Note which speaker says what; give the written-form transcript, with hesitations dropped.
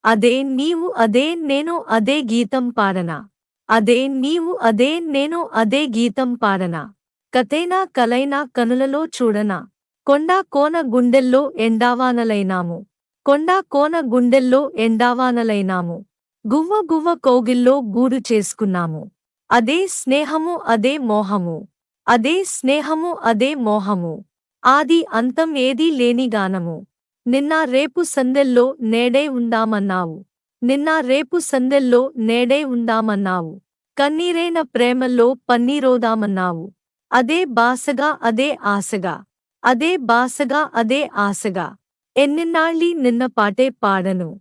Speaker 1: అదే నీవు అదే నేను అదే గీతం పాడనా. అదే నీవు అదే నేను అదే గీతం పాడనా. కతైనా కలైనా కనులలో చూడనా. కొండా కోన గుండెల్లో ఎండావానలైనాము. కొండా కోన గుండెల్లో ఎండావానలైనాము. గువ్వ గువ్వ కౌగిల్లో గూడు చేసుకున్నాము. అదే స్నేహము అదే మోహము. అదే స్నేహము అదే మోహము. ఆది అంతం ఏదీ లేని గానము. నిన్న రేపు సందెల్లో నేడే ఉందామన్నావు. నిన్న రేపు సందెల్లో నేడే ఉందామన్నావు. కన్నీరైన ప్రేమల్లో పన్నీరోదామన్నావు. అదే బాసగా అదే ఆశగా. అదే బాసగా అదే ఆశగా. ఎన్నిన్నాళ్ళీ నిన్న పాటే పాడను.